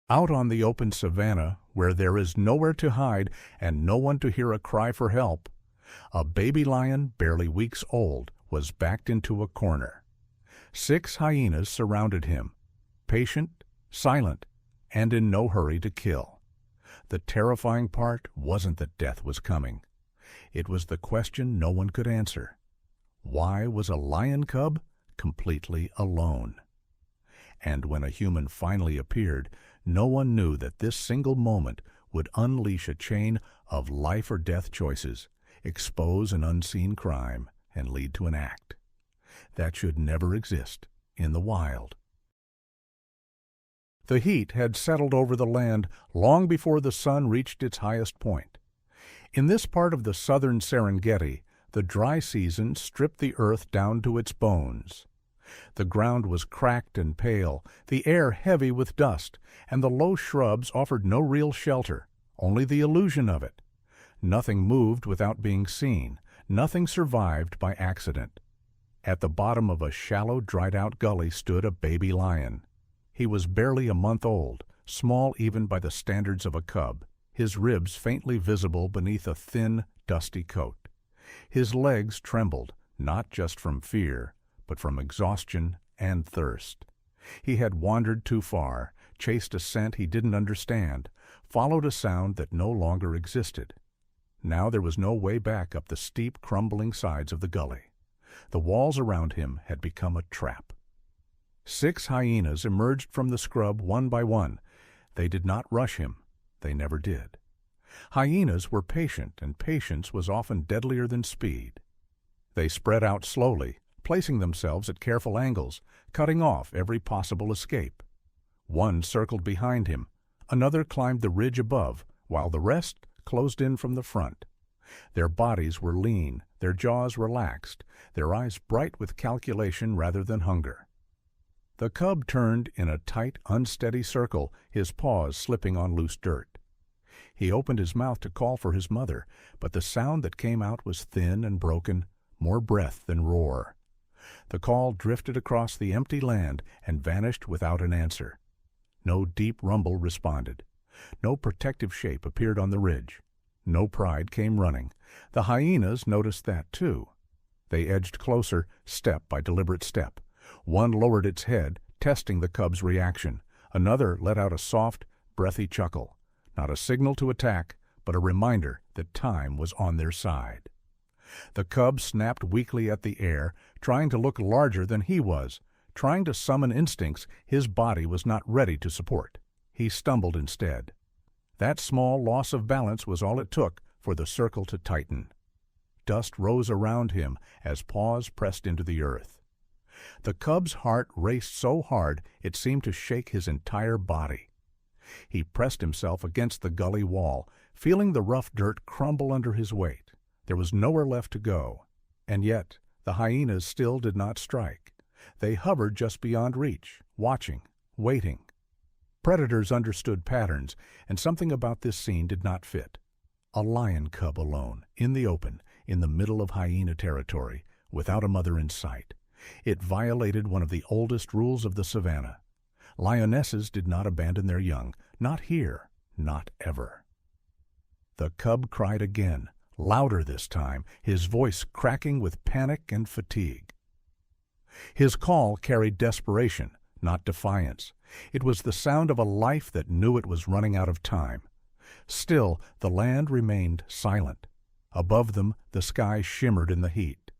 Out on the open savannah, where there is nowhere to hide and no one to hear a cry for help, a baby lion barely weeks old was backed into a corner. 6 hyenas surrounded him, patient, silent, and in no hurry to kill. The terrifying part wasn't that death was coming. It was the question no one could answer. Why was a lion cub completely alone? And when a human finally appeared, no one knew that this single moment would unleash a chain of life or death choices, expose an unseen crime, and lead to an act that should never exist in the wild. The heat had settled over the land long before the sun reached its highest point. In this part of the southern Serengeti, the dry season stripped the earth down to its bones. The ground was cracked and pale, the air heavy with dust, and the low shrubs offered no real shelter, only the illusion of it. Nothing moved without being seen, nothing survived by accident. At the bottom of a shallow, dried-out gully stood a baby lion. He was barely a month old, small even by the standards of a cub, his ribs faintly visible beneath a thin, dusty coat. His legs trembled, not just from fear, but from exhaustion and thirst. He had wandered too far, chased a scent he didn't understand, followed a sound that no longer existed. Now there was no way back up the steep, crumbling sides of the gully. The walls around him had become a trap. 6 hyenas emerged from the scrub one by one. They did not rush him. They never did. Hyenas were patient, and patience was often deadlier than speed. They spread out slowly, placing themselves at careful angles, cutting off every possible escape. One circled behind him, another climbed the ridge above, while the rest closed in from the front. Their bodies were lean, their jaws relaxed, their eyes bright with calculation rather than hunger. The cub turned in a tight, unsteady circle, his paws slipping on loose dirt. He opened his mouth to call for his mother, but the sound that came out was thin and broken, more breath than roar. The call drifted across the empty land and vanished without an answer. No deep rumble responded. No protective shape appeared on the ridge. No pride came running. The hyenas noticed that too. They edged closer, step by deliberate step. One lowered its head, testing the cub's reaction. Another let out a soft, breathy chuckle. Not a signal to attack, but a reminder that time was on their side. The cub snapped weakly at the air, trying to look larger than he was, trying to summon instincts his body was not ready to support. He stumbled instead. That small loss of balance was all it took for the circle to tighten. Dust rose around him as Paws pressed into the earth. The cub's heart raced so hard it seemed to shake his entire body. He pressed himself against the gully wall, feeling the rough dirt crumble under his weight. There was nowhere left to go. And yet the hyenas still did not strike. They hovered just beyond reach, watching, waiting. Predators understood patterns, and something about this scene did not fit. A lion cub alone, in the open, in the middle of hyena territory, without a mother in sight. It violated one of the oldest rules of the savannah. Lionesses did not abandon their young, not here, not ever. The cub cried again, louder this time, his voice cracking with panic and fatigue. His call carried desperation, not defiance. It was the sound of a life that knew it was running out of time. Still, the land remained silent. Above them, the sky shimmered in the heat.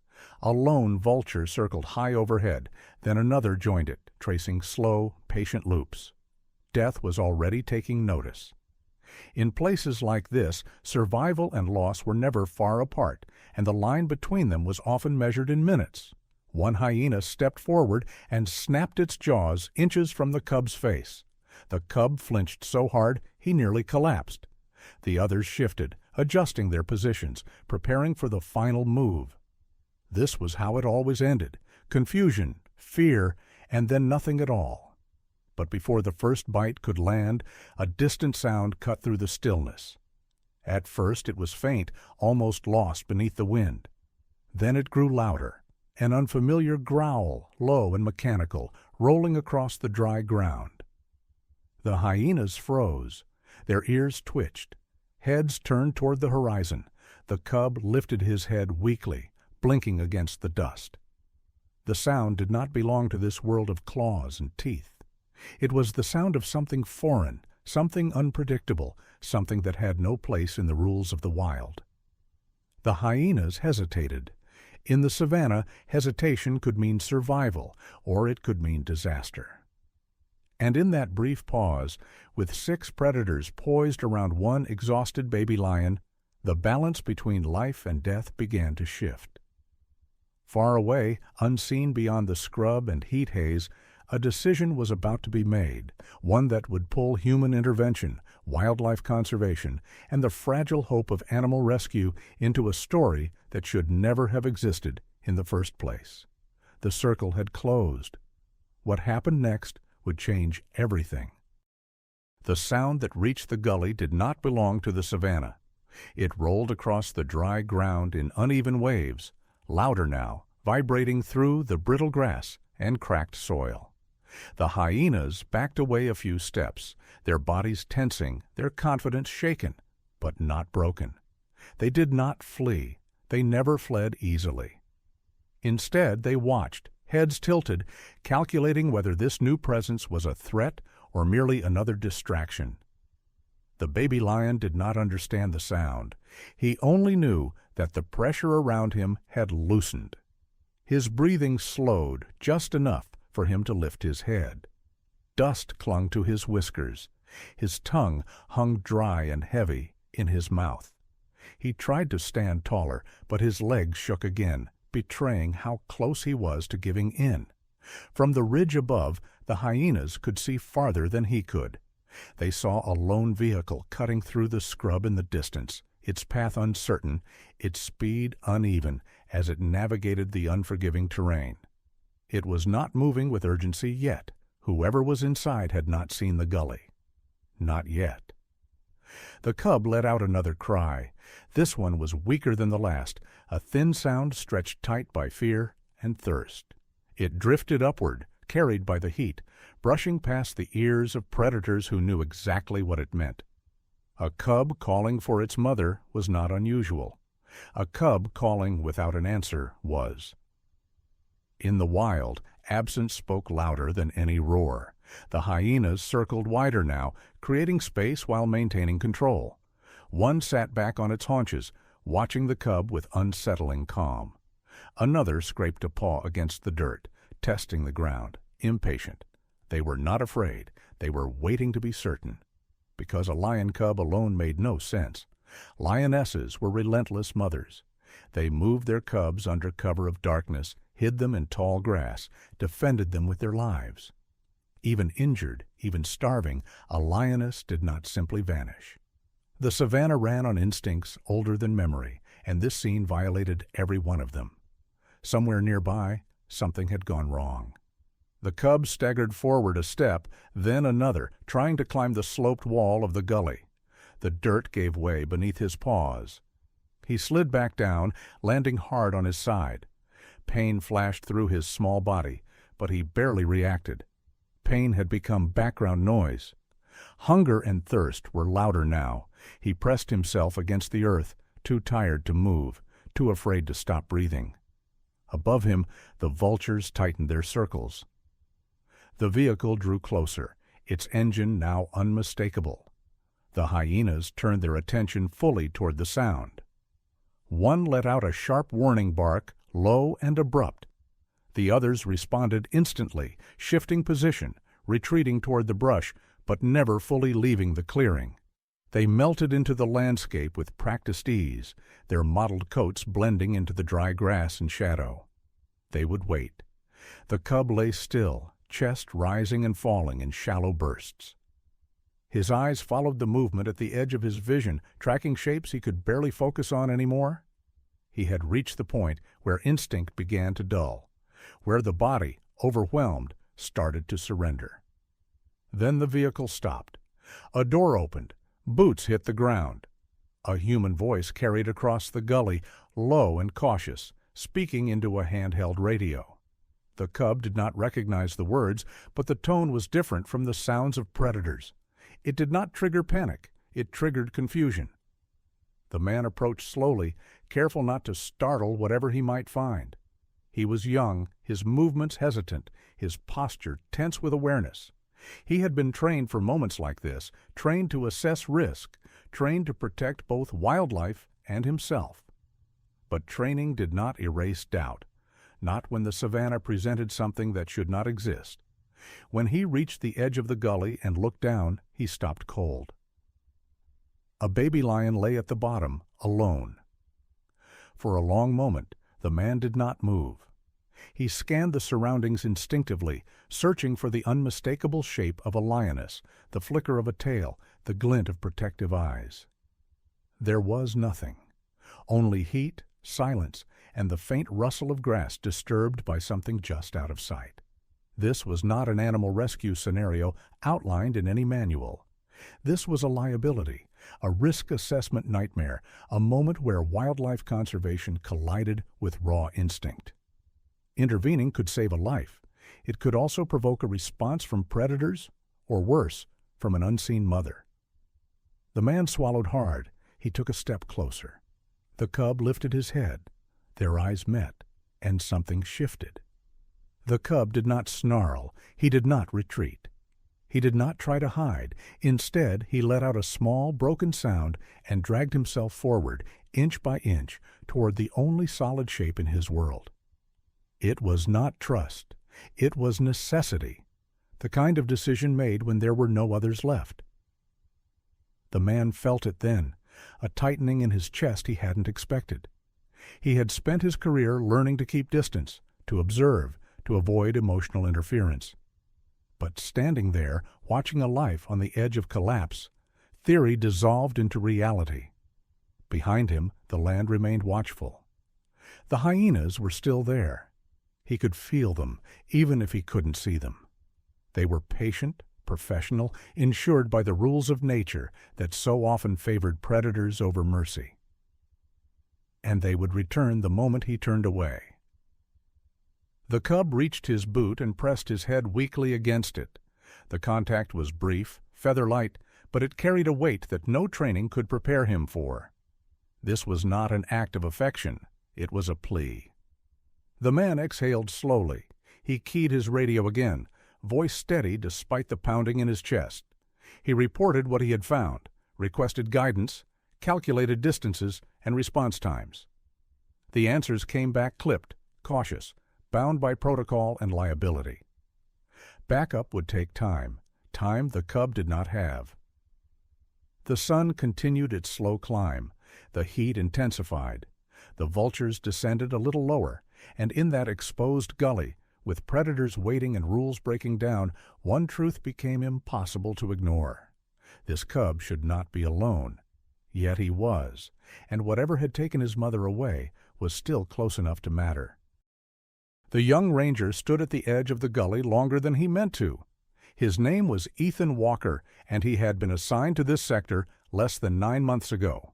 A lone vulture circled high overhead, then another joined it, tracing slow, patient loops. Death was already taking notice. In places like this, survival and loss were never far apart, and the line between them was often measured in minutes. One hyena stepped forward and snapped its jaws inches from the cub's face. The cub flinched so hard he nearly collapsed. The others shifted, adjusting their positions, preparing for the final move. This was how it always ended: confusion, fear, and then nothing at all. But before the first bite could land, a distant sound cut through the stillness. At first it was faint, almost lost beneath the wind. Then it grew louder, an unfamiliar growl, low and mechanical, rolling across the dry ground. The hyenas froze. Their ears twitched. Heads turned toward the horizon. The cub lifted his head weakly, blinking against the dust. The sound did not belong to this world of claws and teeth. It was the sound of something foreign, something unpredictable, something that had no place in the rules of the wild. The hyenas hesitated. In the savannah, hesitation could mean survival, or it could mean disaster. And in that brief pause, with 6 predators poised around one exhausted baby lion, the balance between life and death began to shift. Far away, unseen beyond the scrub and heat haze, a decision was about to be made, one that would pull human intervention, wildlife conservation, and the fragile hope of animal rescue into a story that should never have existed in the first place. The circle had closed. What happened next would change everything. The sound that reached the gully did not belong to the savannah. It rolled across the dry ground in uneven waves, louder now, vibrating through the brittle grass and cracked soil. The hyenas backed away a few steps, their bodies tensing, their confidence shaken, but not broken. They did not flee. They never fled easily. Instead, they watched, heads tilted, calculating whether this new presence was a threat or merely another distraction. The baby lion did not understand the sound. He only knew that the pressure around him had loosened. His breathing slowed just enough for him to lift his head. Dust clung to his whiskers. His tongue hung dry and heavy in his mouth. He tried to stand taller, but his legs shook again, betraying how close he was to giving in. From the ridge above, the hyenas could see farther than he could. They saw a lone vehicle cutting through the scrub in the distance, its path uncertain, its speed uneven as it navigated the unforgiving terrain. It was not moving with urgency yet. Whoever was inside had not seen the gully. Not yet. The cub let out another cry. This one was weaker than the last, a thin sound stretched tight by fear and thirst. It drifted upward, carried by the heat, brushing past the ears of predators who knew exactly what it meant. A cub calling for its mother was not unusual. A cub calling without an answer was. In the wild, absence spoke louder than any roar. The hyenas circled wider now, creating space while maintaining control. One sat back on its haunches, watching the cub with unsettling calm. Another scraped a paw against the dirt, testing the ground, impatient. They were not afraid. They were waiting to be certain. Because a lion cub alone made no sense. Lionesses were relentless mothers. They moved their cubs under cover of darkness, hid them in tall grass, defended them with their lives. Even injured, even starving, a lioness did not simply vanish. The savannah ran on instincts older than memory, and this scene violated every one of them. Somewhere nearby, something had gone wrong. The cub staggered forward a step, then another, trying to climb the sloped wall of the gully. The dirt gave way beneath his paws. He slid back down, landing hard on his side. Pain flashed through his small body, but he barely reacted. Pain had become background noise. Hunger and thirst were louder now. He pressed himself against the earth, too tired to move, too afraid to stop breathing. Above him, the vultures tightened their circles. The vehicle drew closer, its engine now unmistakable. The hyenas turned their attention fully toward the sound. One let out a sharp warning bark, low and abrupt. The others responded instantly, shifting position, retreating toward the brush, but never fully leaving the clearing. They melted into the landscape with practiced ease, their mottled coats blending into the dry grass and shadow. They would wait. The cub lay still, chest rising and falling in shallow bursts. His eyes followed the movement at the edge of his vision, tracking shapes he could barely focus on anymore. He had reached the point where instinct began to dull, where the body, overwhelmed, started to surrender. Then the vehicle stopped. A door opened. Boots hit the ground. A human voice carried across the gully, low and cautious, speaking into a handheld radio. The cub did not recognize the words, but the tone was different from the sounds of predators. It did not trigger panic. It triggered confusion. The man approached slowly, careful not to startle whatever he might find. He was young, his movements hesitant, his posture tense with awareness. He had been trained for moments like this, trained to assess risk, trained to protect both wildlife and himself. But training did not erase doubt, not when the savannah presented something that should not exist. When he reached the edge of the gully and looked down, he stopped cold. A baby lion lay at the bottom, alone. For a long moment, the man did not move. He scanned the surroundings instinctively, searching for the unmistakable shape of a lioness, the flicker of a tail, the glint of protective eyes. There was nothing. Only heat, silence, and the faint rustle of grass disturbed by something just out of sight. This was not an animal rescue scenario outlined in any manual. This was a liability, a risk assessment nightmare, a moment where wildlife conservation collided with raw instinct. Intervening could save a life. It could also provoke a response from predators, or worse, from an unseen mother. The man swallowed hard. He took a step closer. The cub lifted his head. Their eyes met, and something shifted. The cub did not snarl. He did not retreat. He did not try to hide. Instead, he let out a small, broken sound and dragged himself forward, inch by inch, toward the only solid shape in his world. It was not trust. It was necessity, the kind of decision made when there were no others left. The man felt it then, a tightening in his chest he hadn't expected. He had spent his career learning to keep distance, to observe, to avoid emotional interference. But standing there, watching a life on the edge of collapse, theory dissolved into reality. Behind him, the land remained watchful. The hyenas were still there. He could feel them, even if he couldn't see them. They were patient, professional, insured by the rules of nature that so often favored predators over mercy. And they would return the moment he turned away. The cub reached his boot and pressed his head weakly against it. The contact was brief, feather-light, but it carried a weight that no training could prepare him for. This was not an act of affection. It was a plea. The man exhaled slowly. He keyed his radio again, voice steady despite the pounding in his chest. He reported what he had found, requested guidance, calculated distances and response times. The answers came back clipped, cautious, bound by protocol and liability. Backup would take time the cub did not have. The sun continued its slow climb. The heat intensified. The vultures descended a little lower, and in that exposed gully, with predators waiting and rules breaking down, one truth became impossible to ignore. This cub should not be alone. Yet he was, and whatever had taken his mother away was still close enough to matter. The young ranger stood at the edge of the gully longer than he meant to. His name was Ethan Walker, and he had been assigned to this sector less than 9 months ago.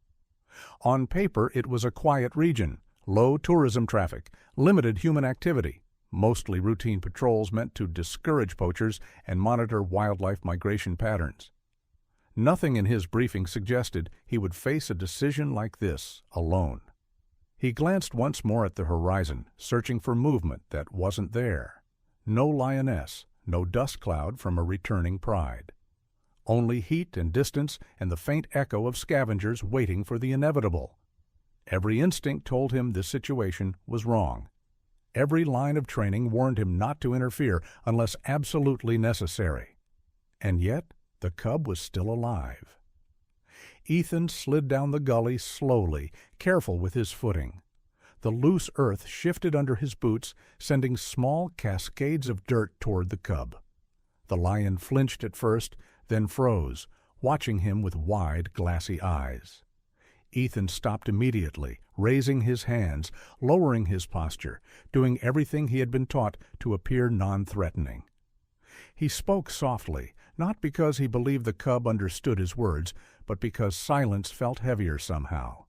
On paper, it was a quiet region, low tourism traffic, limited human activity, mostly routine patrols meant to discourage poachers and monitor wildlife migration patterns. Nothing in his briefing suggested he would face a decision like this alone. He glanced once more at the horizon, searching for movement that wasn't there. No lioness, no dust cloud from a returning pride. Only heat and distance and the faint echo of scavengers waiting for the inevitable. Every instinct told him this situation was wrong. Every line of training warned him not to interfere unless absolutely necessary. And yet, the cub was still alive. Ethan slid down the gully slowly, careful with his footing. The loose earth shifted under his boots, sending small cascades of dirt toward the cub. The lion flinched at first, then froze, watching him with wide, glassy eyes. Ethan stopped immediately, raising his hands, lowering his posture, doing everything he had been taught to appear non-threatening. He spoke softly, not because he believed the cub understood his words, but because silence felt heavier somehow.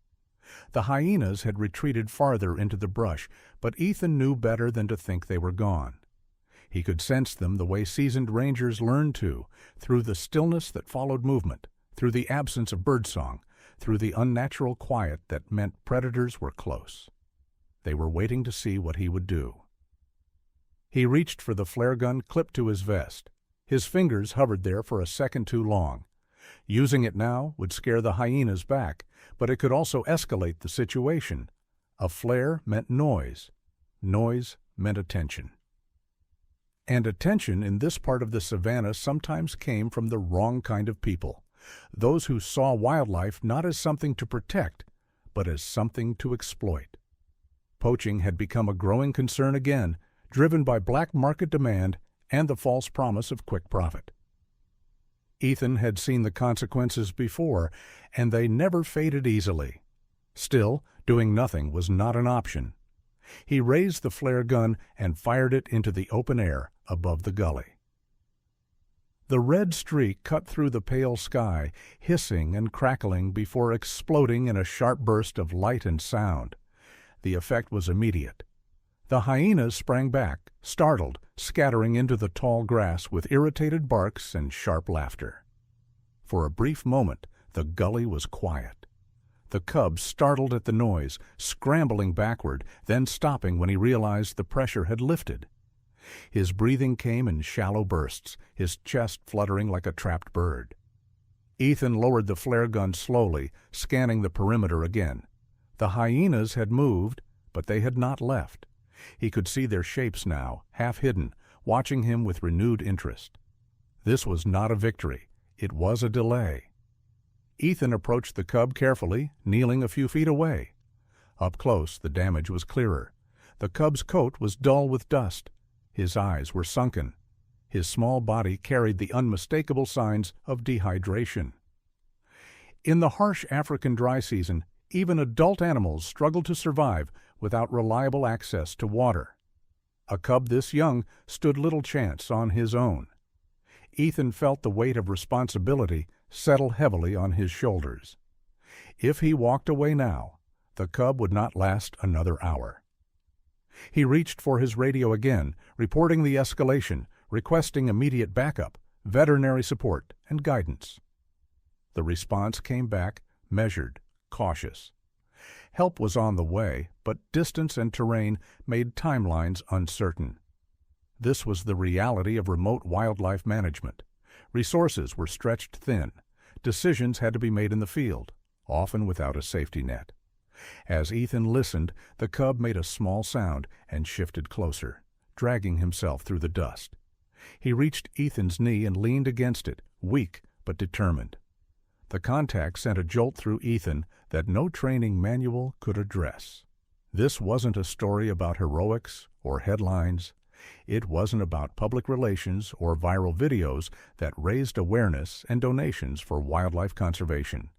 The hyenas had retreated farther into the brush, but Ethan knew better than to think they were gone. He could sense them the way seasoned rangers learn to, through the stillness that followed movement, through the absence of birdsong, through the unnatural quiet that meant predators were close. They were waiting to see what he would do. He reached for the flare gun clipped to his vest. His fingers hovered there for a second too long. Using it now would scare the hyenas back, but it could also escalate the situation. A flare meant noise. Noise meant attention. And attention in this part of the savannah sometimes came from the wrong kind of people, those who saw wildlife not as something to protect, but as something to exploit. Poaching had become a growing concern again, driven by black market demand and the false promise of quick profit. Ethan had seen the consequences before, and they never faded easily. Still, doing nothing was not an option. He raised the flare gun and fired it into the open air above the gully. The red streak cut through the pale sky, hissing and crackling before exploding in a sharp burst of light and sound. The effect was immediate. The hyenas sprang back, startled, scattering into the tall grass with irritated barks and sharp laughter. For a brief moment, the gully was quiet. The cub startled at the noise, scrambling backward, then stopping when he realized the pressure had lifted. His breathing came in shallow bursts, his chest fluttering like a trapped bird. Ethan lowered the flare gun slowly, scanning the perimeter again. The hyenas had moved, but they had not left. He could see their shapes now, half hidden, watching him with renewed interest. This was not a victory. It was a delay. Ethan approached the cub carefully, kneeling a few feet away. Up close, the damage was clearer. The cub's coat was dull with dust. His eyes were sunken. His small body carried the unmistakable signs of dehydration. In the harsh African dry season, even adult animals struggle to survive without reliable access to water. A cub this young stood little chance on his own. Ethan felt the weight of responsibility settle heavily on his shoulders. If he walked away now, the cub would not last another hour. He reached for his radio again, reporting the escalation, requesting immediate backup, veterinary support, and guidance. The response came back, measured, cautious. Help was on the way, but distance and terrain made timelines uncertain. This was the reality of remote wildlife management. Resources were stretched thin. Decisions had to be made in the field, often without a safety net. As Ethan listened, the cub made a small sound and shifted closer, dragging himself through the dust. He reached Ethan's knee and leaned against it, weak but determined. The contact sent a jolt through Ethan that no training manual could address. This wasn't a story about heroics or headlines. It wasn't about public relations or viral videos that raised awareness and donations for wildlife conservation.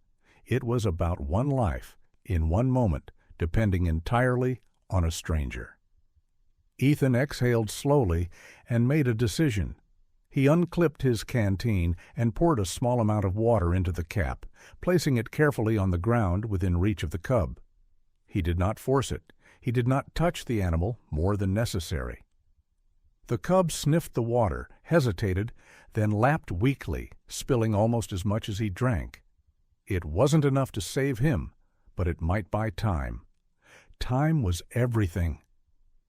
It was about one life, in one moment, depending entirely on a stranger. Ethan exhaled slowly and made a decision. He unclipped his canteen and poured a small amount of water into the cap, placing it carefully on the ground within reach of the cub. He did not force it. He did not touch the animal more than necessary. The cub sniffed the water, hesitated, then lapped weakly, spilling almost as much as he drank. It wasn't enough to save him, but it might buy time. Time was everything.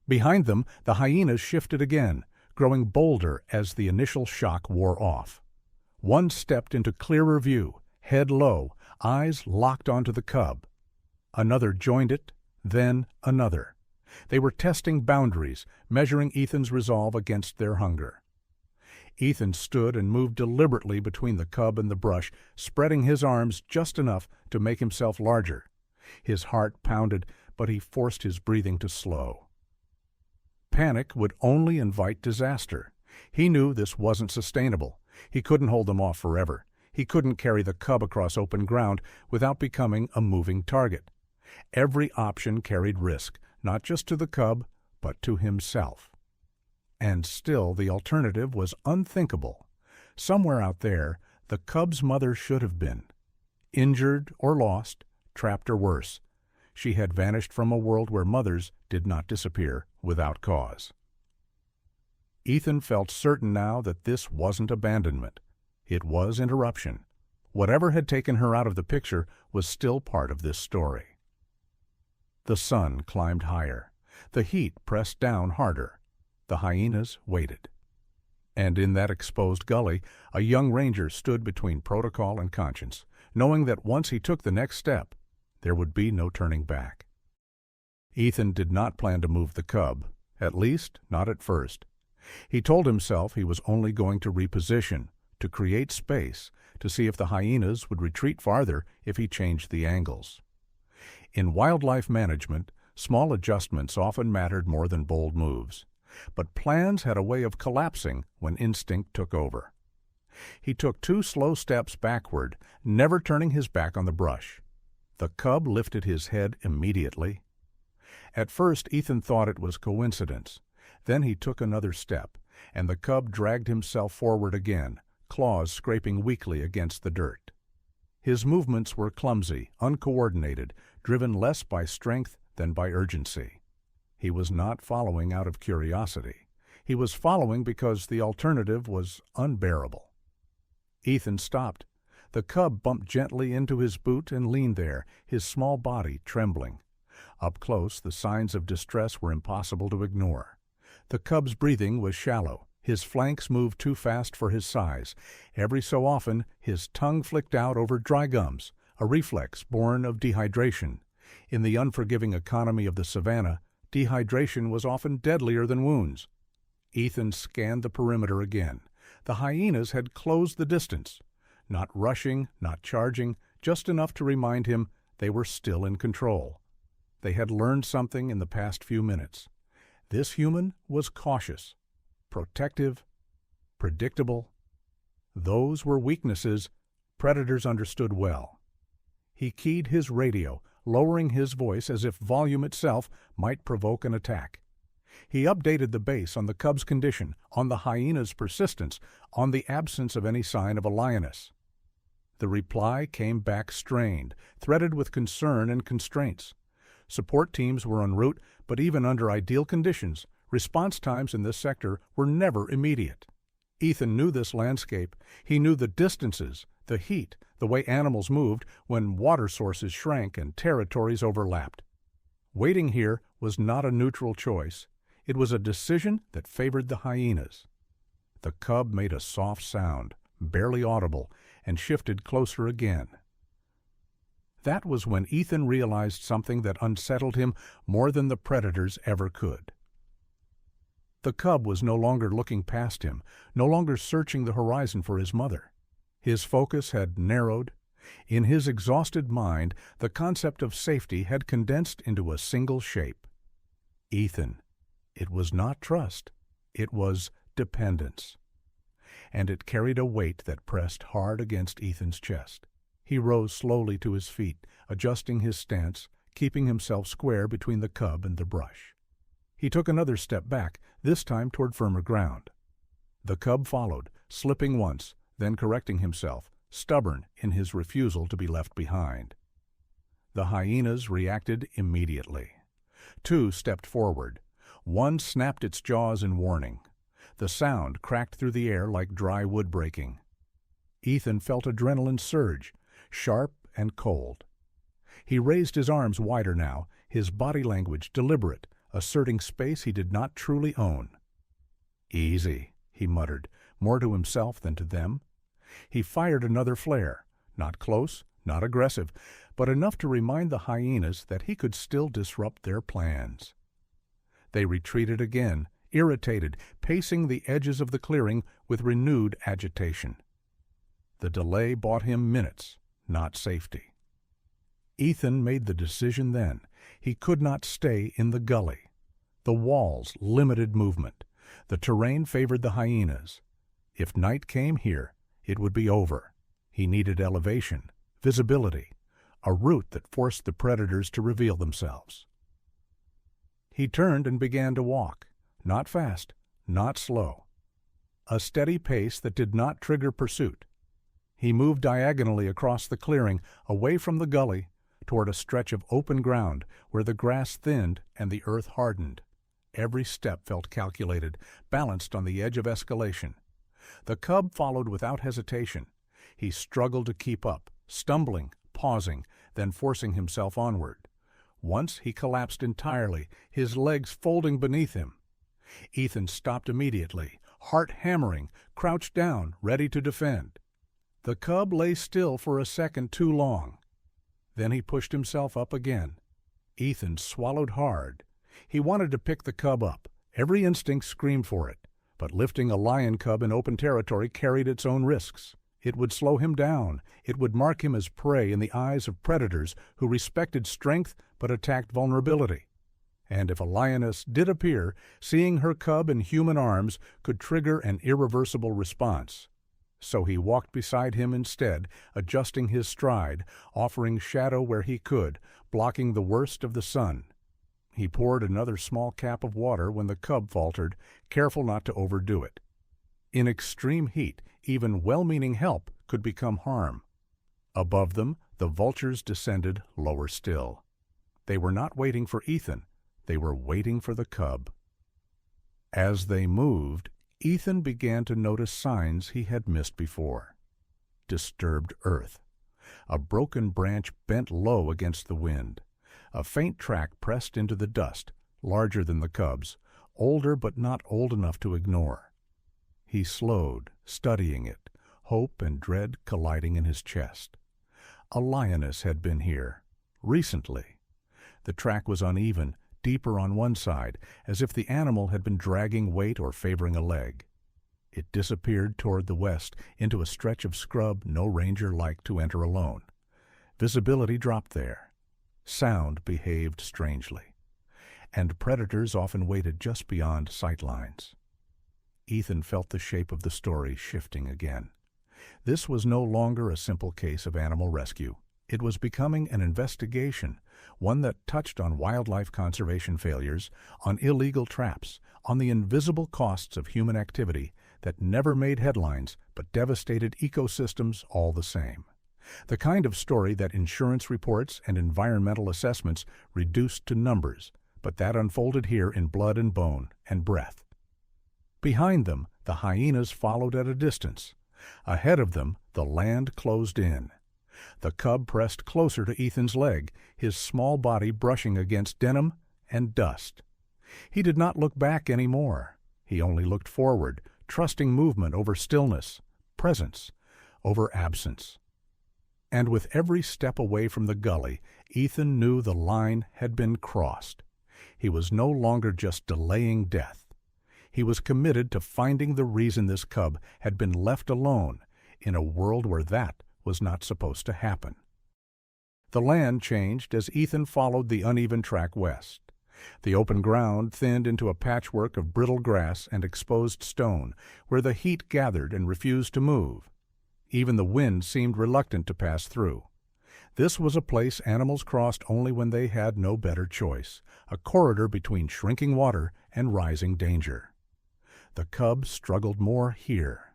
Behind them, the hyenas shifted again, growing bolder as the initial shock wore off. One stepped into clearer view, head low, eyes locked onto the cub. Another joined it, then another. They were testing boundaries, measuring Ethan's resolve against their hunger. Ethan stood and moved deliberately between the cub and the brush, spreading his arms just enough to make himself larger. His heart pounded, but he forced his breathing to slow. Panic would only invite disaster. He knew this wasn't sustainable. He couldn't hold them off forever. He couldn't carry the cub across open ground without becoming a moving target. Every option carried risk, not just to the cub, but to himself. And still the alternative was unthinkable. Somewhere out there, the cub's mother should have been. Injured or lost, trapped or worse. She had vanished from a world where mothers did not disappear without cause. Ethan felt certain now that this wasn't abandonment. It was interruption. Whatever had taken her out of the picture was still part of this story. The sun climbed higher. The heat pressed down harder. The hyenas waited. And in that exposed gully, a young ranger stood between protocol and conscience, knowing that once he took the next step, there would be no turning back. Ethan did not plan to move the cub, at least not at first. He told himself he was only going to reposition, to create space, to see if the hyenas would retreat farther if he changed the angles. In wildlife management, small adjustments often mattered more than bold moves, but plans had a way of collapsing when instinct took over. He took 2 slow steps backward, never turning his back on the brush. The cub lifted his head immediately. At first, Ethan thought it was coincidence. Then he took another step, and the cub dragged himself forward again, claws scraping weakly against the dirt. His movements were clumsy, uncoordinated, driven less by strength than by urgency. He was not following out of curiosity. He was following because the alternative was unbearable. Ethan stopped. The cub bumped gently into his boot and leaned there, his small body trembling. Up close, the signs of distress were impossible to ignore. The cub's breathing was shallow. His flanks moved too fast for his size. Every so often, his tongue flicked out over dry gums, a reflex born of dehydration. In the unforgiving economy of the savannah, dehydration was often deadlier than wounds. Ethan scanned the perimeter again. The hyenas had closed the distance. Not rushing, not charging, just enough to remind him they were still in control. They had learned something in the past few minutes. This human was cautious, protective, predictable. Those were weaknesses predators understood well. He keyed his radio, lowering his voice as if volume itself might provoke an attack. He updated the base on the cub's condition, on the hyena's persistence, on the absence of any sign of a lioness. The reply came back strained, threaded with concern and constraints. Support teams were en route, but even under ideal conditions, response times in this sector were never immediate. Ethan knew this landscape. He knew the distances, the heat, the way animals moved when water sources shrank and territories overlapped. Waiting here was not a neutral choice. It was a decision that favored the hyenas. The cub made a soft sound, barely audible, and shifted closer again. That was when Ethan realized something that unsettled him more than the predators ever could. The cub was no longer looking past him, no longer searching the horizon for his mother. His focus had narrowed. In his exhausted mind, the concept of safety had condensed into a single shape. Ethan. It was not trust. It was dependence. And it carried a weight that pressed hard against Ethan's chest. He rose slowly to his feet, adjusting his stance, keeping himself square between the cub and the brush. He took another step back, this time toward firmer ground. The cub followed, slipping once, then correcting himself, stubborn in his refusal to be left behind. The hyenas reacted immediately. 2 stepped forward. 1 snapped its jaws in warning. The sound cracked through the air like dry wood breaking. Ethan felt adrenaline surge, sharp and cold. He raised his arms wider now, his body language deliberate, asserting space he did not truly own. "Easy," he muttered, more to himself than to them. He fired another flare, not close, not aggressive, but enough to remind the hyenas that he could still disrupt their plans. They retreated again, irritated, pacing the edges of the clearing with renewed agitation. The delay bought him minutes, not safety. Ethan made the decision then. He could not stay in the gully. The walls limited movement. The terrain favored the hyenas. If night came here, it would be over. He needed elevation, visibility, a route that forced the predators to reveal themselves. He turned and began to walk, not fast, not slow. A steady pace that did not trigger pursuit. He moved diagonally across the clearing, away from the gully, toward a stretch of open ground where the grass thinned and the earth hardened. Every step felt calculated, balanced on the edge of escalation. The cub followed without hesitation. He struggled to keep up, stumbling, pausing, then forcing himself onward. Once he collapsed entirely, his legs folding beneath him. Ethan stopped immediately, heart hammering, crouched down, ready to defend. The cub lay still for a second too long. Then he pushed himself up again. Ethan swallowed hard. He wanted to pick the cub up. Every instinct screamed for it. But lifting a lion cub in open territory carried its own risks. It would slow him down. It would mark him as prey in the eyes of predators who respected strength but attacked vulnerability. And if a lioness did appear, seeing her cub in human arms could trigger an irreversible response. So he walked beside him instead, adjusting his stride, offering shadow where he could, blocking the worst of the sun. He poured another small cap of water when the cub faltered, careful not to overdo it. In extreme heat, even well-meaning help could become harm. Above them, the vultures descended lower still. They were not waiting for Ethan. They were waiting for the cub. As they moved, Ethan began to notice signs he had missed before. Disturbed earth. A broken branch bent low against the wind. A faint track pressed into the dust, larger than the cub's, older but not old enough to ignore. He slowed, studying it, hope and dread colliding in his chest. A lioness had been here, recently. The track was uneven, deeper on one side, as if the animal had been dragging weight or favoring a leg. It disappeared toward the west into a stretch of scrub no ranger liked to enter alone. Visibility dropped there. Sound behaved strangely. And predators often waited just beyond sight lines. Ethan felt the shape of the story shifting again. This was no longer a simple case of animal rescue. It was becoming an investigation, one that touched on wildlife conservation failures, on illegal traps, on the invisible costs of human activity that never made headlines but devastated ecosystems all the same. The kind of story that insurance reports and environmental assessments reduced to numbers, but that unfolded here in blood and bone and breath. Behind them, the hyenas followed at a distance. Ahead of them, the land closed in. The cub pressed closer to Ethan's leg, his small body brushing against denim and dust. He did not look back anymore. He only looked forward, trusting movement over stillness, presence over absence. And with every step away from the gully, Ethan knew the line had been crossed. He was no longer just delaying death. He was committed to finding the reason this cub had been left alone in a world where that was not supposed to happen. The land changed as Ethan followed the uneven track west. The open ground thinned into a patchwork of brittle grass and exposed stone, where the heat gathered and refused to move. Even the wind seemed reluctant to pass through. This was a place animals crossed only when they had no better choice, a corridor between shrinking water and rising danger. The cub struggled more here.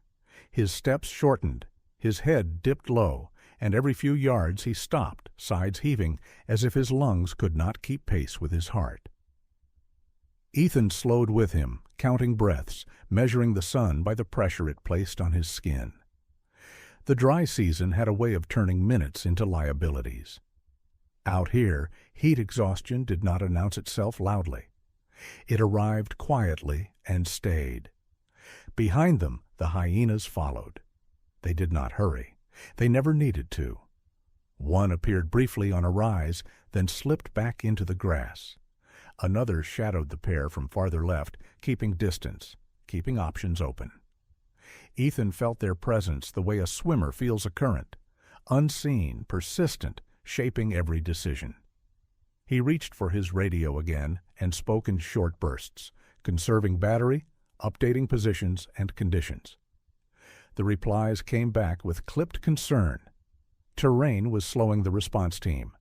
His steps shortened, his head dipped low, and every few yards he stopped, sides heaving, as if his lungs could not keep pace with his heart. Ethan slowed with him, counting breaths, measuring the sun by the pressure it placed on his skin. The dry season had a way of turning minutes into liabilities. Out here, heat exhaustion did not announce itself loudly. It arrived quietly and stayed. Behind them, the hyenas followed. They did not hurry. They never needed to. One appeared briefly on a rise, then slipped back into the grass. Another shadowed the pair from farther left, keeping distance, keeping options open. Ethan felt their presence the way a swimmer feels a current, unseen, persistent, shaping every decision. He reached for his radio again and spoke in short bursts, conserving battery, updating positions and conditions. The replies came back with clipped concern. Terrain was slowing the response team.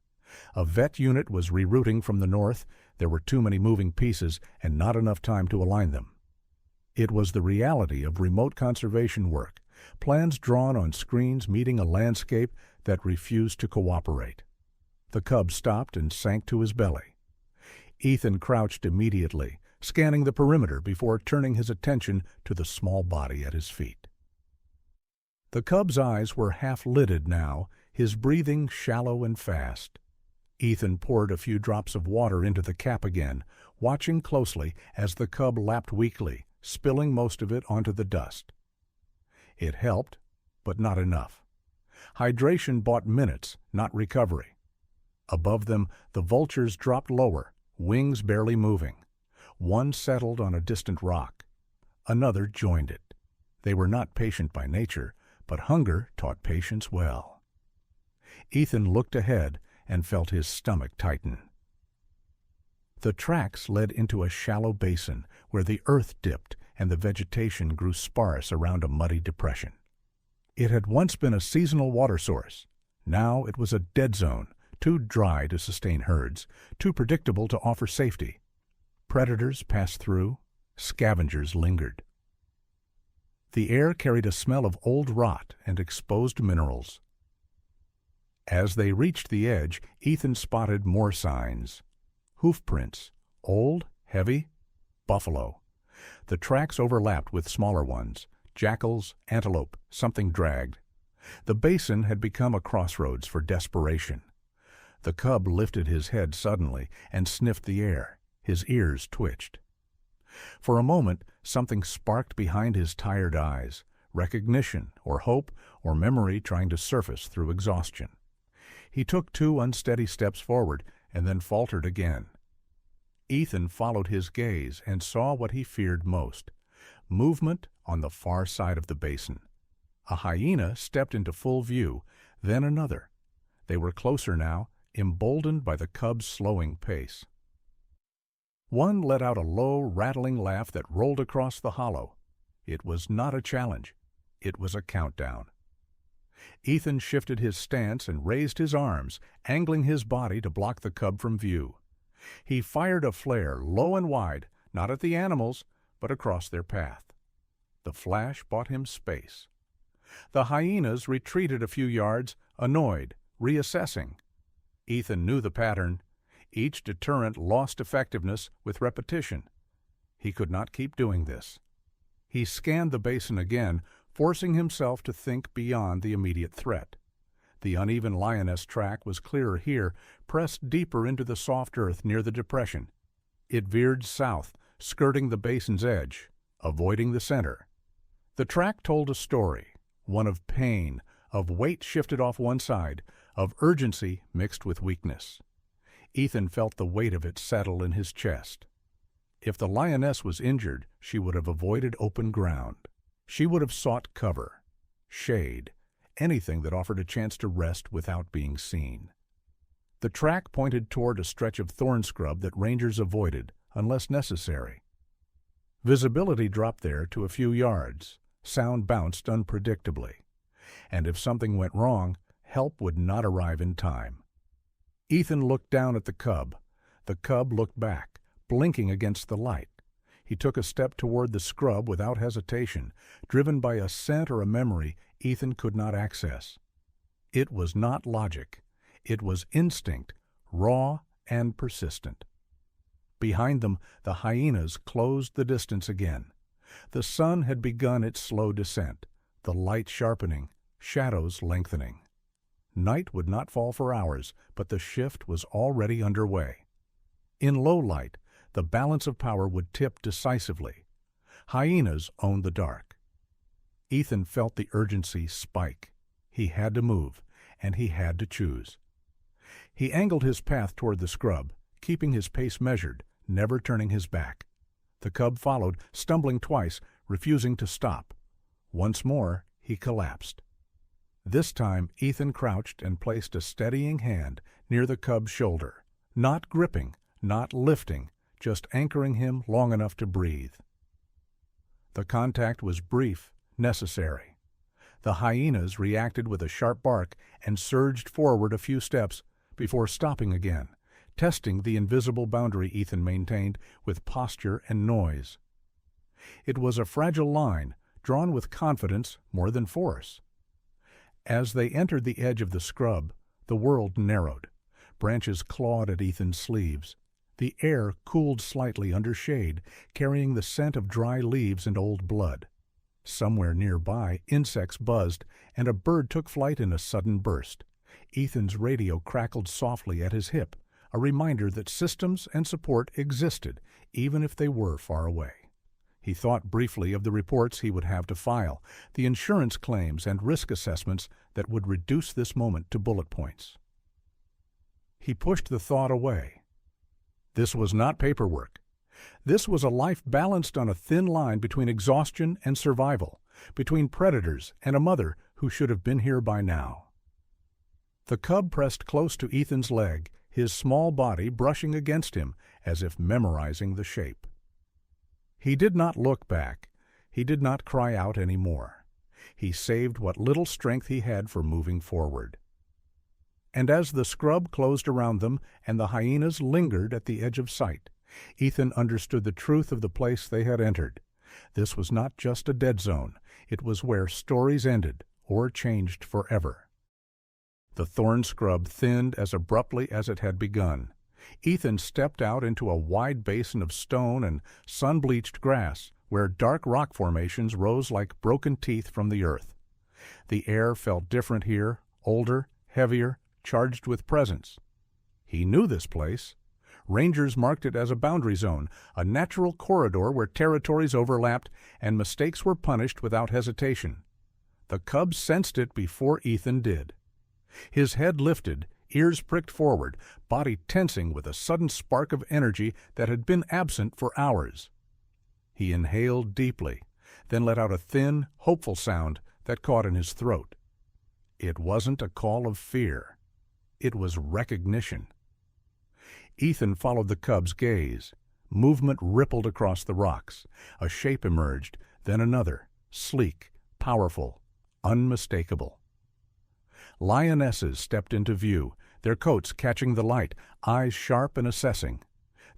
A vet unit was rerouting from the north. There were too many moving pieces and not enough time to align them. It was the reality of remote conservation work, plans drawn on screens meeting a landscape that refused to cooperate. The cub stopped and sank to his belly. Ethan crouched immediately, scanning the perimeter before turning his attention to the small body at his feet. The cub's eyes were half-lidded now, his breathing shallow and fast. Ethan poured a few drops of water into the cap again, watching closely as the cub lapped weakly, spilling most of it onto the dust. It helped, but not enough. Hydration bought minutes, not recovery. Above them, the vultures dropped lower, wings barely moving. One settled on a distant rock. Another joined it. They were not patient by nature, but hunger taught patience well. Ethan looked ahead and felt his stomach tighten. The tracks led into a shallow basin where the earth dipped and the vegetation grew sparse around a muddy depression. It had once been a seasonal water source. Now it was a dead zone, too dry to sustain herds, too predictable to offer safety. Predators passed through, scavengers lingered. The air carried a smell of old rot and exposed minerals. As they reached the edge, Ethan spotted more signs. Hoof prints, old, heavy, buffalo. The tracks overlapped with smaller ones, jackals, antelope, something dragged. The basin had become a crossroads for desperation. The cub lifted his head suddenly and sniffed the air. His ears twitched. For a moment, something sparked behind his tired eyes, recognition or hope or memory trying to surface through exhaustion. He took 2 unsteady steps forward and then faltered again. Ethan followed his gaze and saw what he feared most: movement on the far side of the basin. A hyena stepped into full view, then another. They were closer now, emboldened by the cub's slowing pace. One let out a low, rattling laugh that rolled across the hollow. It was not a challenge. It was a countdown. Ethan shifted his stance and raised his arms, angling his body to block the cub from view. He fired a flare low and wide, not at the animals, but across their path. The flash bought him space. The hyenas retreated a few yards, annoyed, reassessing. Ethan knew the pattern. Each deterrent lost effectiveness with repetition. He could not keep doing this. He scanned the basin again, forcing himself to think beyond the immediate threat. The uneven lioness track was clearer here, pressed deeper into the soft earth near the depression. It veered south, skirting the basin's edge, avoiding the center. The track told a story, one of pain, of weight shifted off one side, of urgency mixed with weakness. Ethan felt the weight of it settle in his chest. If the lioness was injured, she would have avoided open ground. She would have sought cover, shade, anything that offered a chance to rest without being seen. The track pointed toward a stretch of thorn scrub that rangers avoided, unless necessary. Visibility dropped there to a few yards. Sound bounced unpredictably. And if something went wrong, help would not arrive in time. Ethan looked down at the cub. The cub looked back, blinking against the light. He took a step toward the scrub without hesitation, driven by a scent or a memory Ethan could not access. It was not logic. It was instinct, raw and persistent. Behind them, the hyenas closed the distance again. The sun had begun its slow descent, the light sharpening, shadows lengthening. Night would not fall for hours, but the shift was already underway. In low light, the balance of power would tip decisively. Hyenas owned the dark. Ethan felt the urgency spike. He had to move, and he had to choose. He angled his path toward the scrub, keeping his pace measured, never turning his back. The cub followed, stumbling twice, refusing to stop. Once more, he collapsed. This time, Ethan crouched and placed a steadying hand near the cub's shoulder, not gripping, not lifting, just anchoring him long enough to breathe. The contact was brief, necessary. The hyenas reacted with a sharp bark and surged forward a few steps before stopping again, testing the invisible boundary Ethan maintained with posture and noise. It was a fragile line, drawn with confidence more than force. As they entered the edge of the scrub, the world narrowed. Branches clawed at Ethan's sleeves. The air cooled slightly under shade, carrying the scent of dry leaves and old blood. Somewhere nearby, insects buzzed, and a bird took flight in a sudden burst. Ethan's radio crackled softly at his hip, a reminder that systems and support existed, even if they were far away. He thought briefly of the reports he would have to file, the insurance claims and risk assessments that would reduce this moment to bullet points. He pushed the thought away. This was not paperwork. This was a life balanced on a thin line between exhaustion and survival, between predators and a mother who should have been here by now. The cub pressed close to Ethan's leg, his small body brushing against him as if memorizing the shape. He did not look back. He did not cry out any more. He saved what little strength he had for moving forward. And as the scrub closed around them and the hyenas lingered at the edge of sight, Ethan understood the truth of the place they had entered. This was not just a dead zone. It was where stories ended or changed forever. The thorn scrub thinned as abruptly as it had begun. Ethan stepped out into a wide basin of stone and sun-bleached grass, where dark rock formations rose like broken teeth from the earth. The air felt different here, older, heavier, charged with presence. He knew this place. Rangers marked it as a boundary zone, a natural corridor where territories overlapped and mistakes were punished without hesitation. The cub sensed it before Ethan did. His head lifted, ears pricked forward, body tensing with a sudden spark of energy that had been absent for hours. He inhaled deeply, then let out a thin, hopeful sound that caught in his throat. It wasn't a call of fear. It was recognition. Ethan followed the cub's gaze. Movement rippled across the rocks. A shape emerged, then another, sleek, powerful, unmistakable. Lionesses stepped into view, their coats catching the light, eyes sharp and assessing.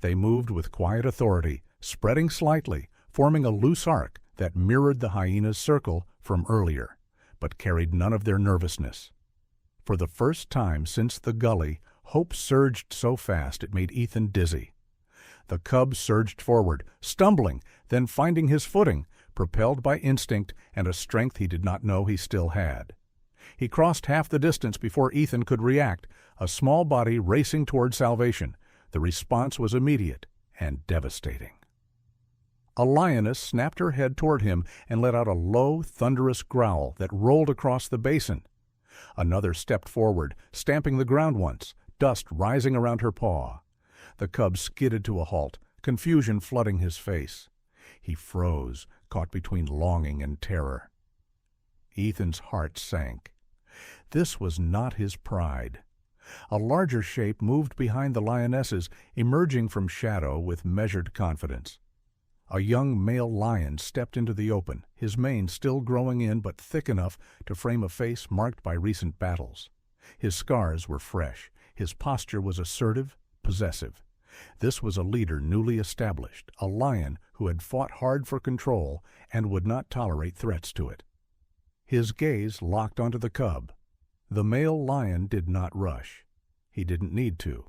They moved with quiet authority, spreading slightly, forming a loose arc that mirrored the hyena's circle from earlier, but carried none of their nervousness. For the first time since the gully, hope surged so fast it made Ethan dizzy. The cub surged forward, stumbling, then finding his footing, propelled by instinct and a strength he did not know he still had. He crossed half the distance before Ethan could react, a small body racing toward salvation. The response was immediate and devastating. A lioness snapped her head toward him and let out a low, thunderous growl that rolled across the basin. Another stepped forward, stamping the ground once, dust rising around her paw. The cub skidded to a halt, confusion flooding his face. He froze, caught between longing and terror. Ethan's heart sank. This was not his pride. A larger shape moved behind the lionesses, emerging from shadow with measured confidence. A young male lion stepped into the open, his mane still growing in but thick enough to frame a face marked by recent battles. His scars were fresh. His posture was assertive, possessive. This was a leader newly established, a lion who had fought hard for control and would not tolerate threats to it. His gaze locked onto the cub. The male lion did not rush. He didn't need to.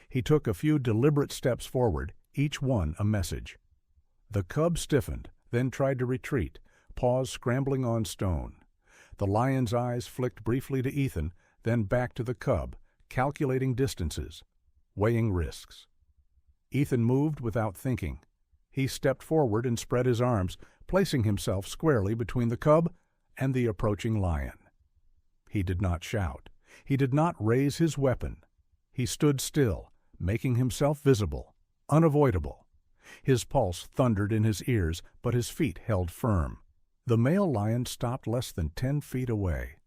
He took a few deliberate steps forward, each one a message. The cub stiffened, then tried to retreat, paws scrambling on stone. The lion's eyes flicked briefly to Ethan, then back to the cub, calculating distances, weighing risks. Ethan moved without thinking. He stepped forward and spread his arms, placing himself squarely between the cub and the approaching lion. He did not shout. He did not raise his weapon. He stood still, making himself visible, unavoidable. His pulse thundered in his ears, but his feet held firm. The male lion stopped less than 10 feet away.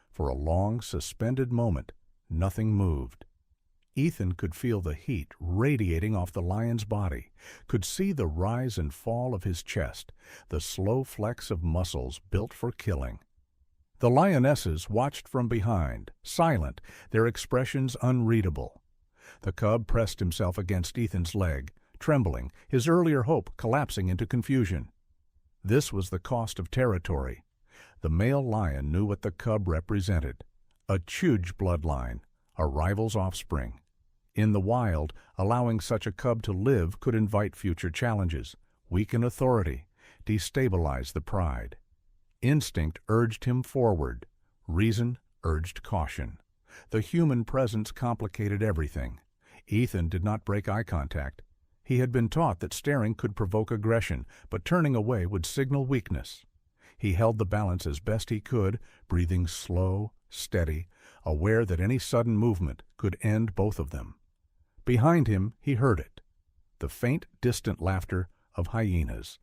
For a long, suspended moment, nothing moved. Ethan could feel the heat radiating off the lion's body, could see the rise and fall of his chest, the slow flex of muscles built for killing. The lionesses watched from behind, silent, their expressions unreadable. The cub pressed himself against Ethan's leg, trembling, his earlier hope collapsing into confusion. This was the cost of territory. The male lion knew what the cub represented: a huge bloodline, a rival's offspring. In the wild, allowing such a cub to live could invite future challenges, weaken authority, destabilize the pride. Instinct urged him forward. Reason urged caution. The human presence complicated everything. Ethan did not break eye contact. He had been taught that staring could provoke aggression, but turning away would signal weakness. He held the balance as best he could, breathing slow, steady, aware that any sudden movement could end both of them. Behind him he heard it, the faint, distant laughter of hyenas.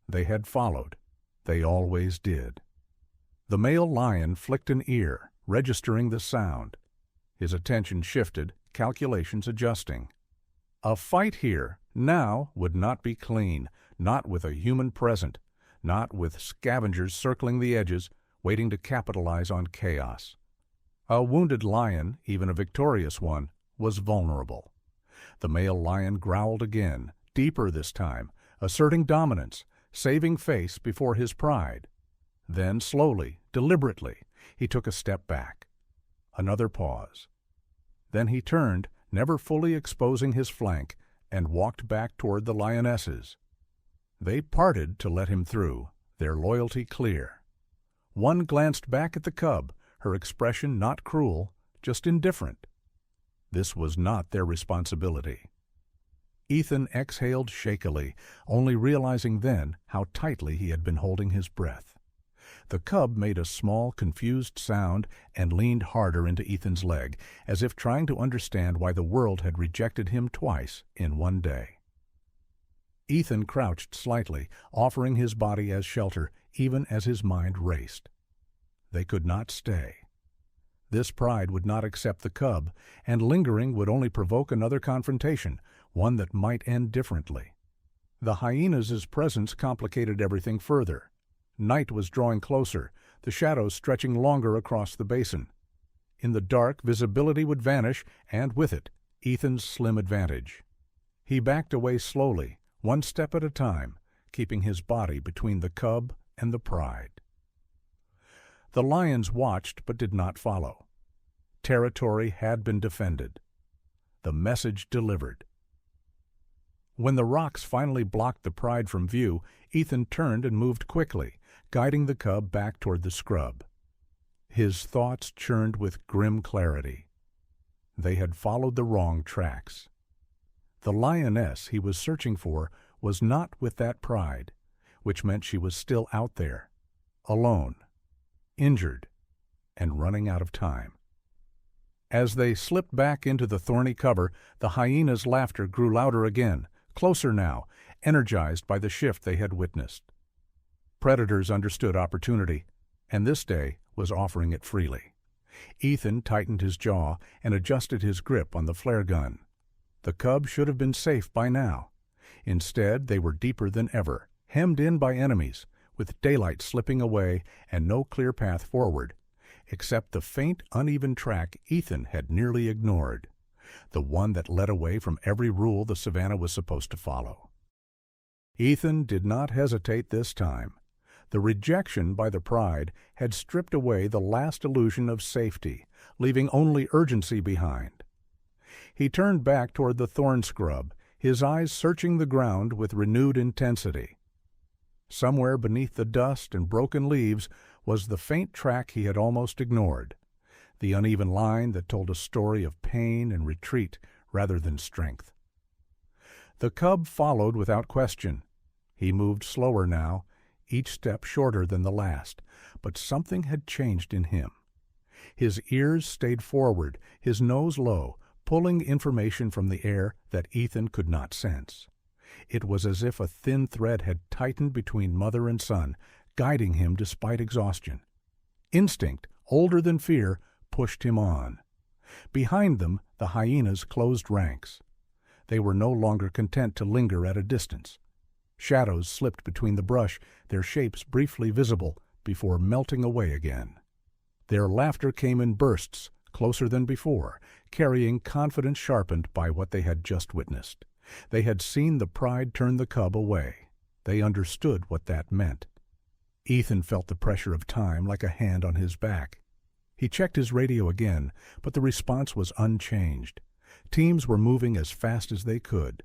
They had followed. They always did. The male lion flicked an ear, registering the sound. His attention shifted, calculations adjusting. A fight here, now, would not be clean, not with a human present, not with scavengers circling the edges, waiting to capitalize on chaos. A wounded lion, even a victorious one, was vulnerable. The male lion growled again, deeper this time, asserting dominance, saving face before his pride. Then, slowly, deliberately, he took a step back. Another pause. Then he turned, never fully exposing his flank, and walked back toward the lionesses. They parted to let him through, their loyalty clear. One glanced back at the cub, her expression not cruel, just indifferent. This was not their responsibility. Ethan exhaled shakily, only realizing then how tightly he had been holding his breath. The cub made a small, confused sound and leaned harder into Ethan's leg, as if trying to understand why the world had rejected him twice in one day. Ethan crouched slightly, offering his body as shelter, even as his mind raced. They could not stay. This pride would not accept the cub, and lingering would only provoke another confrontation, one that might end differently. The hyenas' presence complicated everything further. Night was drawing closer, the shadows stretching longer across the basin. In the dark, visibility would vanish, and with it, Ethan's slim advantage. He backed away slowly, one step at a time, keeping his body between the cub and the pride. The lions watched but did not follow. Territory had been defended. The message delivered. When the rocks finally blocked the pride from view, Ethan turned and moved quickly, guiding the cub back toward the scrub. His thoughts churned with grim clarity. They had followed the wrong tracks. The lioness he was searching for was not with that pride, which meant she was still out there, alone, injured, and running out of time. As they slipped back into the thorny cover, the hyena's laughter grew louder again, closer now, energized by the shift they had witnessed. Predators understood opportunity, and this day was offering it freely. Ethan tightened his jaw and adjusted his grip on the flare gun. The cub should have been safe by now. Instead, they were deeper than ever, hemmed in by enemies, with daylight slipping away and no clear path forward, except the faint, uneven track Ethan had nearly ignored, the one that led away from every rule the savannah was supposed to follow. Ethan did not hesitate this time. The rejection by the pride had stripped away the last illusion of safety, leaving only urgency behind. He turned back toward the thorn scrub, his eyes searching the ground with renewed intensity. Somewhere beneath the dust and broken leaves was the faint track he had almost ignored, the uneven line that told a story of pain and retreat rather than strength. The cub followed without question. He moved slower now, each step shorter than the last, but something had changed in him. His ears stayed forward, his nose low, pulling information from the air that Ethan could not sense. It was as if a thin thread had tightened between mother and son, guiding him despite exhaustion. Instinct, older than fear, pushed him on. Behind them, the hyenas closed ranks. They were no longer content to linger at a distance. Shadows slipped between the brush, their shapes briefly visible before melting away again. Their laughter came in bursts, closer than before, carrying confidence sharpened by what they had just witnessed. They had seen the pride turn the cub away. They understood what that meant. Ethan felt the pressure of time like a hand on his back. He checked his radio again, but the response was unchanged. Teams were moving as fast as they could.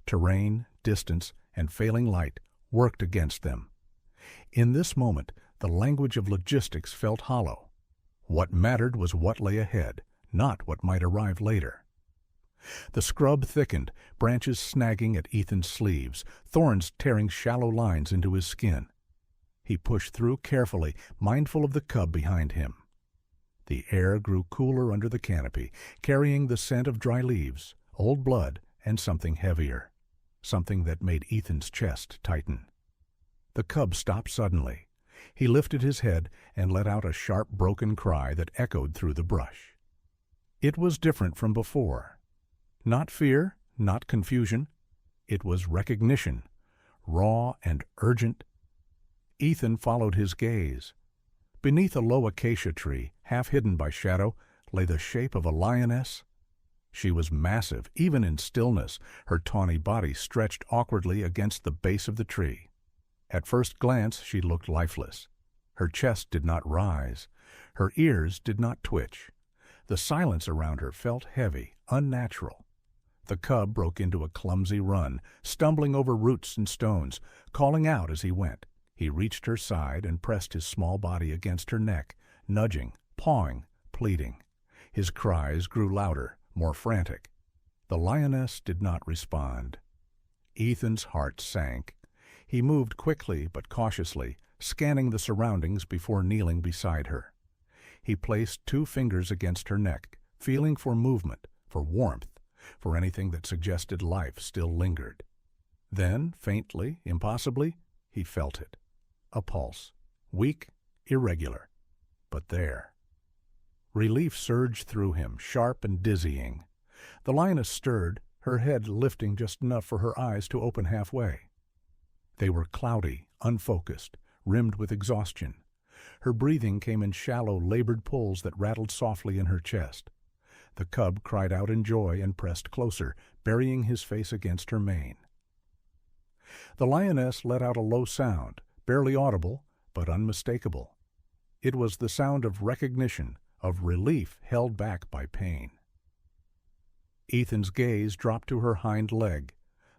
Terrain, distance, and failing light worked against them. In this moment, the language of logistics felt hollow. What mattered was what lay ahead, not what might arrive later. The scrub thickened, branches snagging at Ethan's sleeves, thorns tearing shallow lines into his skin. He pushed through carefully, mindful of the cub behind him. The air grew cooler under the canopy, carrying the scent of dry leaves, old blood, and something heavier, something that made Ethan's chest tighten. The cub stopped suddenly. He lifted his head and let out a sharp, broken cry that echoed through the brush. It was different from before. Not fear, not confusion. It was recognition, raw and urgent. Ethan followed his gaze. Beneath a low acacia tree, half hidden by shadow, lay the shape of a lioness. She was massive, even in stillness, her tawny body stretched awkwardly against the base of the tree. At first glance, she looked lifeless. Her chest did not rise. Her ears did not twitch. The silence around her felt heavy, unnatural. The cub broke into a clumsy run, stumbling over roots and stones, calling out as he went. He reached her side and pressed his small body against her neck, nudging, pawing, pleading. His cries grew louder, more frantic. The lioness did not respond. Ethan's heart sank. He moved quickly but cautiously, scanning the surroundings before kneeling beside her. He placed 2 fingers against her neck, feeling for movement, for warmth, for anything that suggested life still lingered. Then, faintly, impossibly, he felt it. A pulse, weak, irregular, but there. Relief surged through him, sharp and dizzying. The lioness stirred, her head lifting just enough for her eyes to open halfway. They were cloudy, unfocused, rimmed with exhaustion. Her breathing came in shallow, labored pulls that rattled softly in her chest. The cub cried out in joy and pressed closer, burying his face against her mane. The lioness let out a low sound, barely audible, but unmistakable. It was the sound of recognition, of relief held back by pain. Ethan's gaze dropped to her hind leg.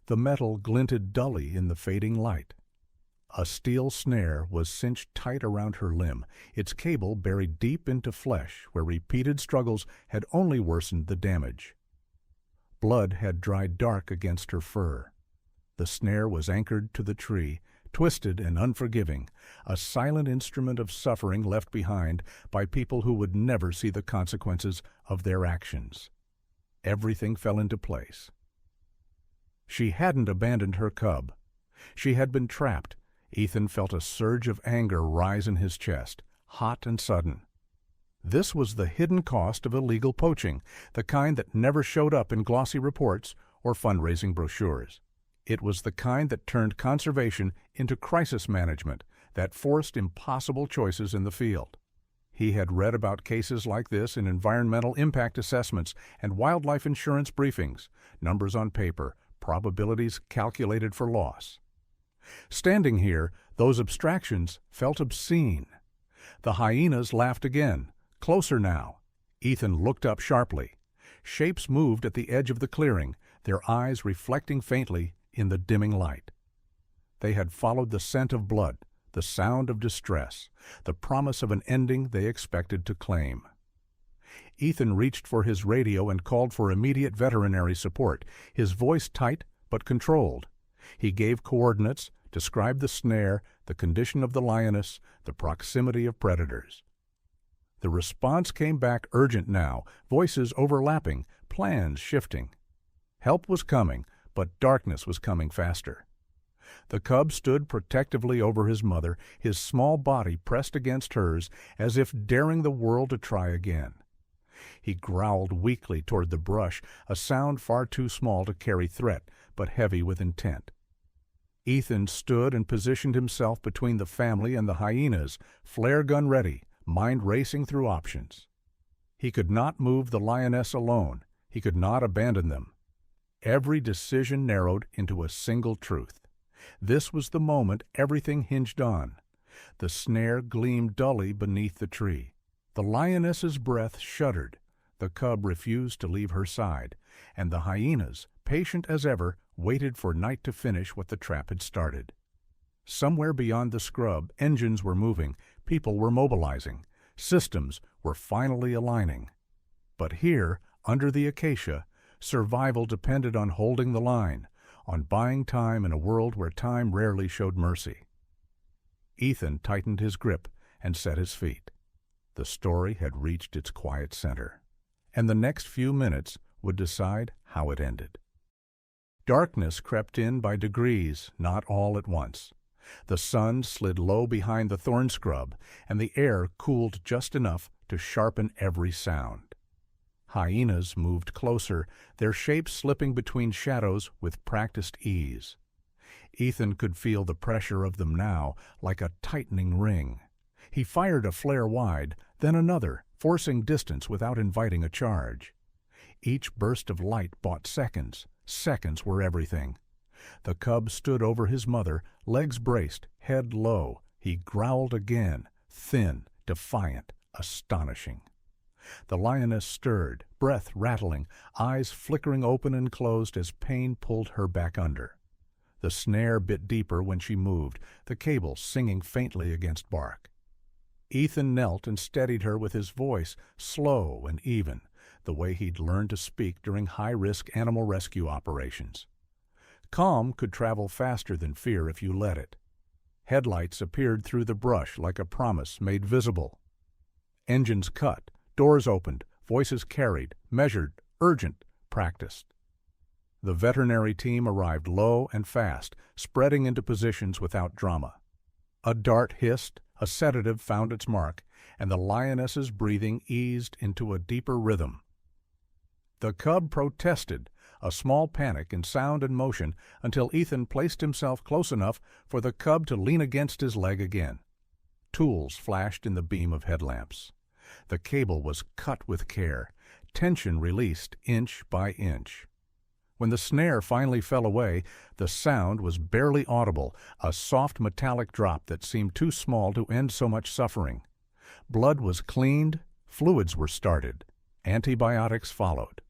The metal glinted dully in the fading light. A steel snare was cinched tight around her limb, its cable buried deep into flesh where repeated struggles had only worsened the damage. Blood had dried dark against her fur. The snare was anchored to the tree, twisted and unforgiving, a silent instrument of suffering left behind by people who would never see the consequences of their actions. Everything fell into place. She hadn't abandoned her cub. She had been trapped. Ethan felt a surge of anger rise in his chest, hot and sudden. This was the hidden cost of illegal poaching, the kind that never showed up in glossy reports or fundraising brochures. It was the kind that turned conservation into crisis management, that forced impossible choices in the field. He had read about cases like this in environmental impact assessments and wildlife insurance briefings, numbers on paper, probabilities calculated for loss. Standing here, those abstractions felt obscene. The hyenas laughed again, closer now. Ethan looked up sharply. Shapes moved at the edge of the clearing, their eyes reflecting faintly in the dimming light. They had followed the scent of blood, the sound of distress, the promise of an ending they expected to claim. Ethan reached for his radio and called for immediate veterinary support, his voice tight but controlled. He gave coordinates, described the snare, the condition of the lioness, the proximity of predators. The response came back urgent now, voices overlapping, plans shifting. Help was coming, but darkness was coming faster. The cub stood protectively over his mother, his small body pressed against hers, as if daring the world to try again. He growled weakly toward the brush, a sound far too small to carry threat, but heavy with intent. Ethan stood and positioned himself between the family and the hyenas, flare gun ready, mind racing through options. He could not move the lioness alone. He could not abandon them. Every decision narrowed into a single truth. This was the moment everything hinged on. The snare gleamed dully beneath the tree. The lioness's breath shuddered. The cub refused to leave her side. and the hyenas, patient as ever, waited for night to finish what the trap had started. Somewhere beyond the scrub, engines were moving, people were mobilizing, systems were finally aligning. But here, under the acacia, survival depended on holding the line, on buying time in a world where time rarely showed mercy. Ethan tightened his grip and set his feet. The story had reached its quiet center, and the next few minutes would decide how it ended. Darkness crept in by degrees, not all at once. The sun slid low behind the thorn scrub, and the air cooled just enough to sharpen every sound. Hyenas moved closer, their shapes slipping between shadows with practiced ease. Ethan could feel the pressure of them now, like a tightening ring. He fired a flare wide, then another, forcing distance without inviting a charge. Each burst of light bought seconds. Seconds were everything. The cub stood over his mother, legs braced, head low. He growled again, thin, defiant, astonishing. The lioness stirred, breath rattling, eyes flickering open and closed as pain pulled her back under. The snare bit deeper when she moved, the cable singing faintly against bark. Ethan knelt and steadied her with his voice, slow and even, the way he'd learned to speak during high-risk animal rescue operations. Calm could travel faster than fear if you let it. Headlights appeared through the brush like a promise made visible. Engines cut, doors opened, voices carried, measured, urgent, practiced. The veterinary team arrived low and fast, spreading into positions without drama. A dart hissed, a sedative found its mark, and the lioness's breathing eased into a deeper rhythm. The cub protested, a small panic in sound and motion, until Ethan placed himself close enough for the cub to lean against his leg again. Tools flashed in the beam of headlamps. The cable was cut with care, tension released inch by inch. When the snare finally fell away, the sound was barely audible, a soft metallic drop that seemed too small to end so much suffering. Blood was cleaned, fluids were started, antibiotics followed.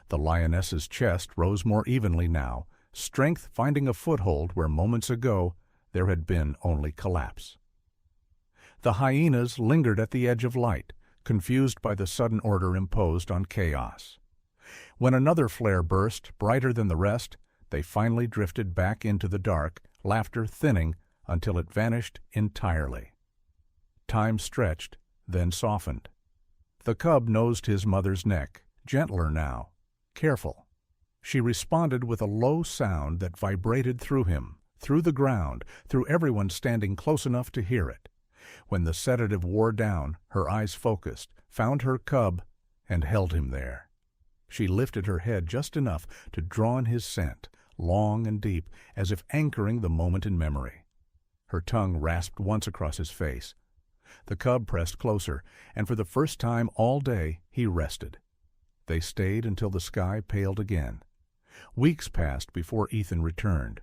The lioness's chest rose more evenly now, strength finding a foothold where moments ago there had been only collapse. The hyenas lingered at the edge of light, confused by the sudden order imposed on chaos. When another flare burst, brighter than the rest, they finally drifted back into the dark, laughter thinning until it vanished entirely. Time stretched, then softened. The cub nosed his mother's neck, gentler now, careful. She responded with a low sound that vibrated through him, through the ground, through everyone standing close enough to hear it. When the sedative wore down, her eyes focused, found her cub, and held him there. She lifted her head just enough to draw in his scent, long and deep, as if anchoring the moment in memory. Her tongue rasped once across his face. The cub pressed closer, and for the first time all day he rested. They stayed until the sky paled again. Weeks passed before Ethan returned.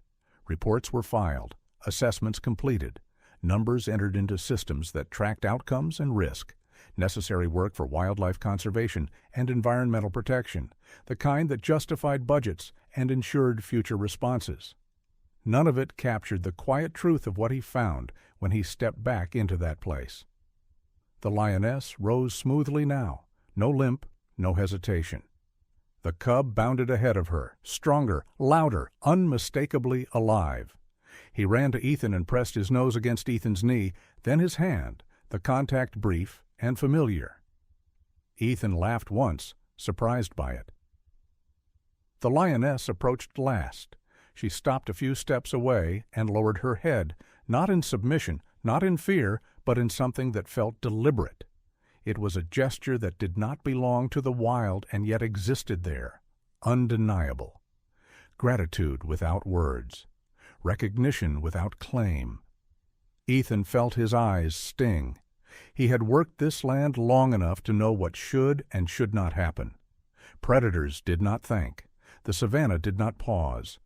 Reports were filed, assessments completed, numbers entered into systems that tracked outcomes and risk, necessary work for wildlife conservation and environmental protection, the kind that justified budgets and ensured future responses. None of it captured the quiet truth of what he found when he stepped back into that place. The lioness rose smoothly now, no limp, no hesitation. The cub bounded ahead of her, stronger, louder, unmistakably alive. He ran to Ethan and pressed his nose against Ethan's knee, then his hand, the contact brief and familiar. Ethan laughed once, surprised by it. The lioness approached last. She stopped a few steps away and lowered her head, not in submission, not in fear, but in something that felt deliberate. It was a gesture that did not belong to the wild and yet existed there, undeniable. Gratitude without words. Recognition without claim. Ethan felt his eyes sting. He had worked this land long enough to know what should and should not happen. Predators did not think. The savannah did not pause.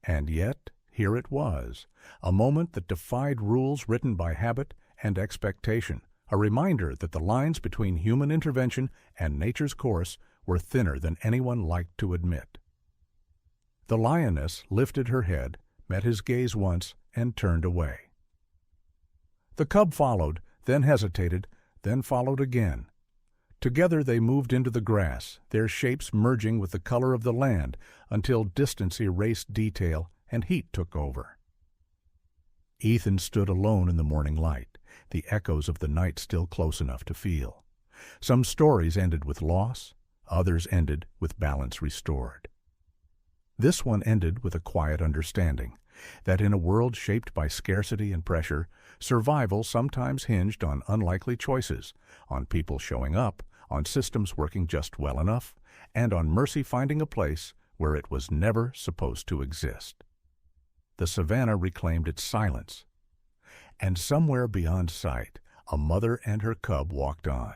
And yet, here it was, a moment that defied rules written by habit and expectation, a reminder that the lines between human intervention and nature's course were thinner than anyone liked to admit. The lioness lifted her head, met his gaze once, and turned away. The cub followed, then hesitated, then followed again. Together they moved into the grass, their shapes merging with the color of the land until distance erased detail and heat took over. Ethan stood alone in the morning light, the echoes of the night still close enough to feel. Some stories ended with loss, others ended with balance restored. This one ended with a quiet understanding that in a world shaped by scarcity and pressure, survival sometimes hinged on unlikely choices, on people showing up, on systems working just well enough, and on mercy finding a place where it was never supposed to exist. The savannah reclaimed its silence, and somewhere beyond sight, a mother and her cub walked on.